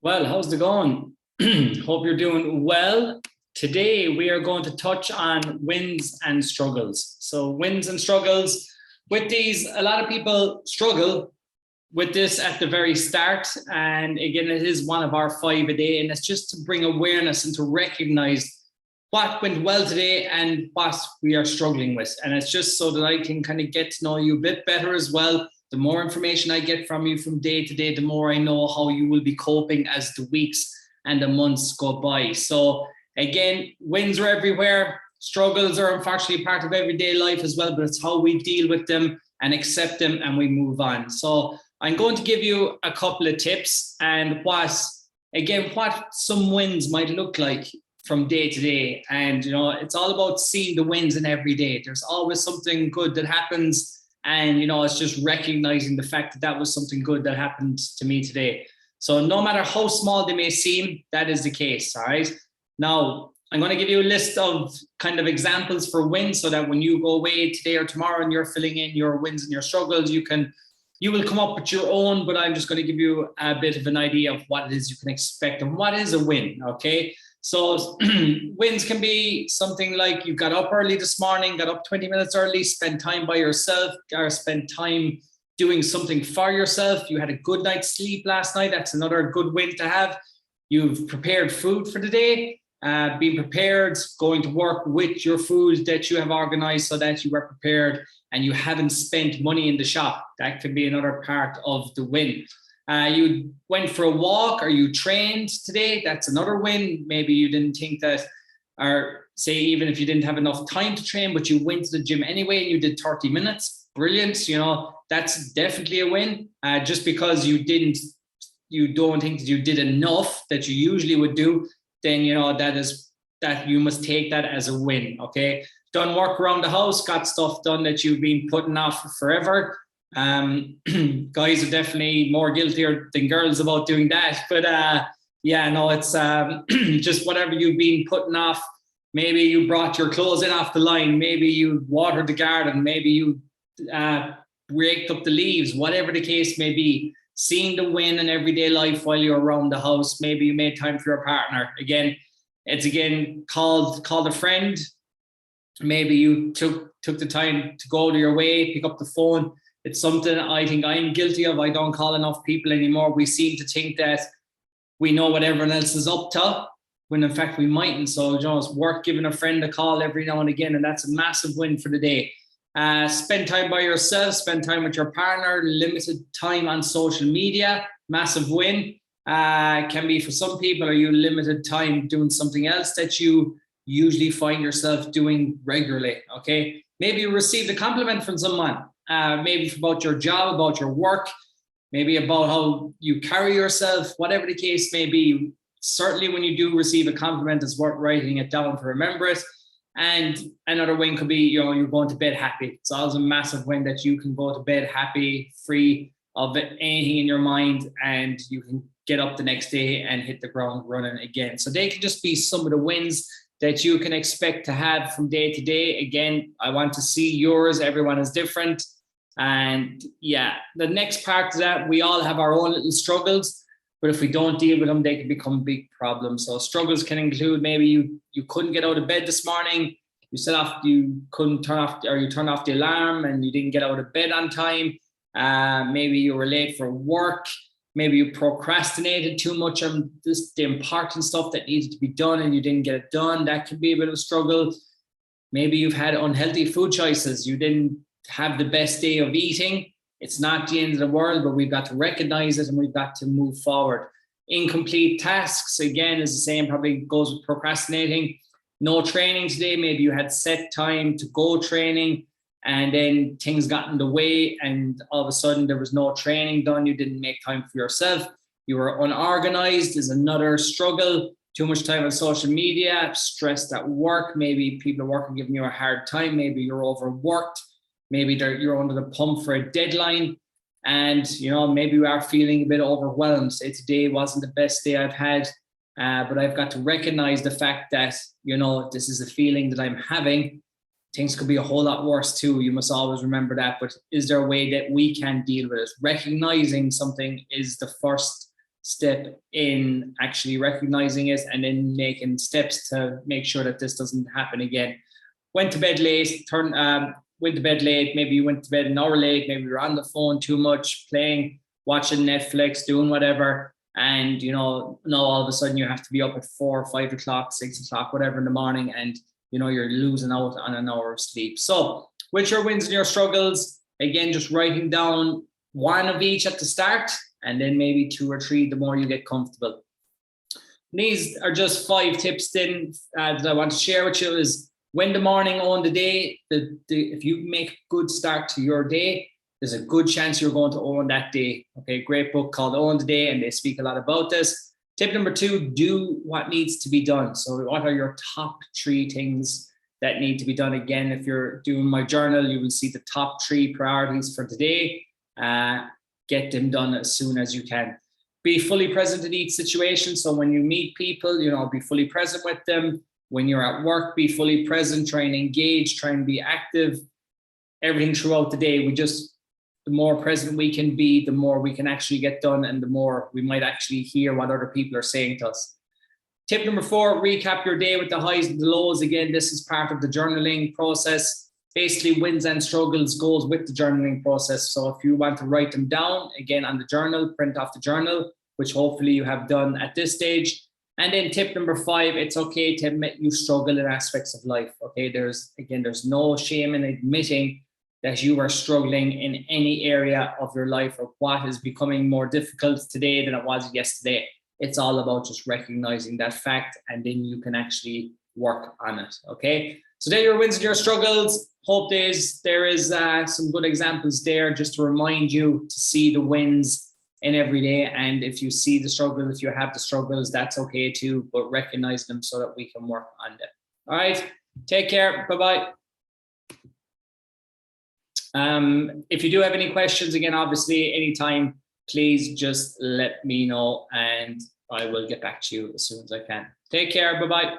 Well, how's it going? Hope you're doing well. Today, we are going to touch on wins and struggles. So, wins and struggles. With these, a lot of people struggle with this at the very start. And again, it is one of our five a day. And it's just to bring awareness and to recognize what went well today and what we are struggling with. And it's just so that I can kind of get to know you a bit better as well. The more information I get from you from day to day, the more I know how you will be coping as the weeks and the months go by. So again, wins are everywhere. Struggles are unfortunately part of everyday life as well, but it's how we deal with them and accept them and we move on. So I'm going to give you a couple of tips and what some wins might look like from day to day. And, it's all about seeing the wins in every day. There's always something good that happens. And, it's just recognizing the fact that that was something good that happened to me today. So no matter how small they may seem, that is the case. All right. Now, I'm going to give you a list of kind of examples for wins so that when you go away today or tomorrow and you're filling in your wins and your struggles, you will come up with your own, but I'm just going to give you a bit of an idea of what it is you can expect and what is a win. Okay. So wins can be something like you got up early this morning, got up 20 minutes early, spent time by yourself, or spent time doing something for yourself. You had a good night's sleep last night. That's another good win to have. You've prepared food for the day, being prepared, going to work with your food that you have organized so that you are prepared and you haven't spent money in the shop. That could be another part of the win. You went for a walk or you trained today. That's another win. Maybe you didn't think that, or say, even if you didn't have enough time to train, but you went to the gym anyway and you did 30 minutes. Brilliant. That's definitely a win. Just because you don't think that you did enough that you usually would do, then, that you must take that as a win. Okay. Done work around the house, got stuff done that you've been putting off forever. Guys are definitely more guiltier than girls about doing that, but it's just whatever you've been putting off. Maybe you brought your clothes in off the line, maybe you watered the garden, maybe you raked up the leaves, whatever the case may be. Seeing the win in everyday life while you're around the house. Maybe you made time for your partner. It's called a friend. Maybe you took the time to go to your way, pick up the phone. It's something I think I'm guilty of. I don't call enough people anymore. We seem to think that we know what everyone else is up to, when in fact we mightn't. So, it's worth giving a friend a call every now and again, and that's a massive win for the day. Spend time by yourself, spend time with your partner, limited time on social media, massive win. Can be for some people, are you limited time doing something else that you usually find yourself doing regularly. Okay. Maybe you received a compliment from someone. Maybe about your job, about your work, maybe about how you carry yourself, whatever the case may be. Certainly when you do receive a compliment, it's worth writing it down to remember it. And another win could be, you're going to bed happy. It's always a massive win that you can go to bed happy, free of anything in your mind, and you can get up the next day and hit the ground running again. So they can just be some of the wins that you can expect to have from day to day. Again, I want to see yours. Everyone is different. And the next part of that, we all have our own little struggles, but if we don't deal with them, they can become big problems. So struggles can include maybe you couldn't get out of bed this morning, you couldn't turn off, or you turned off the alarm and you didn't get out of bed on time. Maybe you were late for work. Maybe you procrastinated too much on the important stuff that needed to be done and you didn't get it done. That could be a bit of a struggle. Maybe you've had unhealthy food choices. You didn't have the best day of eating. It's not the end of the world, but we've got to recognize it and we've got to move forward. Incomplete tasks, again, is the same, probably goes with procrastinating. No training today. Maybe you had set time to go training and then things got in the way and all of a sudden there was no training done. You didn't make time for yourself. You were unorganized is another struggle. Too much time on social media, stressed at work. Maybe people at work are giving you a hard time. Maybe you're overworked. Maybe you're under the pump for a deadline and, maybe you are feeling a bit overwhelmed. Say today wasn't the best day I've had, but I've got to recognize the fact that, this is a feeling that I'm having. Things could be a whole lot worse too. You must always remember that. But is there a way that we can deal with it? Recognizing something is the first step in actually recognizing it and then making steps to make sure that this doesn't happen again. Went to bed late, went to bed late, maybe you went to bed an hour late, maybe you're on the phone too much, playing, watching Netflix, doing whatever. And, you know, now all of a sudden you have to be up at 4 or 5 o'clock, 6 o'clock, whatever in the morning. And, you know, you're losing out on an hour of sleep. So with your wins and your struggles, again, just writing down one of each at the start, and then maybe 2 or 3 the more you get comfortable. These are just 5 tips then that I want to share with you. Is win the morning, own the day. If you make a good start to your day, there's a good chance you're going to own that day. Okay, great book called Own the Day, and they speak a lot about this. Tip number 2, do what needs to be done. So what are your top 3 things that need to be done? Again, if you're doing my journal, you will see the top 3 priorities for today. Get them done as soon as you can. Be fully present in each situation. So when you meet people, you know, be fully present with them. When you're at work, be fully present, try and engage, try and be active. Everything throughout the day, the more present we can be, the more we can actually get done, and the more we might actually hear what other people are saying to us. Tip number 4, recap your day with the highs and the lows. Again, this is part of the journaling process. Basically, wins and struggles goes with the journaling process. So if you want to write them down, again, on the journal, print off the journal, which hopefully you have done at this stage. And then tip number 5, it's okay to admit you struggle in aspects of life. Okay, there's no shame in admitting that you are struggling in any area of your life, or what is becoming more difficult today than it was yesterday. It's all about just recognizing that fact, and then you can actually work on it. Okay, so there are your wins and your struggles. Hope there is some good examples there, just to remind you to see the wins in every day. And if you see the struggles, if you have the struggles, that's okay too, but recognize them so that we can work on them. All right, take care. Bye-bye. If you do have any questions, again, obviously, anytime, please just let me know and I will get back to you as soon as I can. Take care. Bye-bye.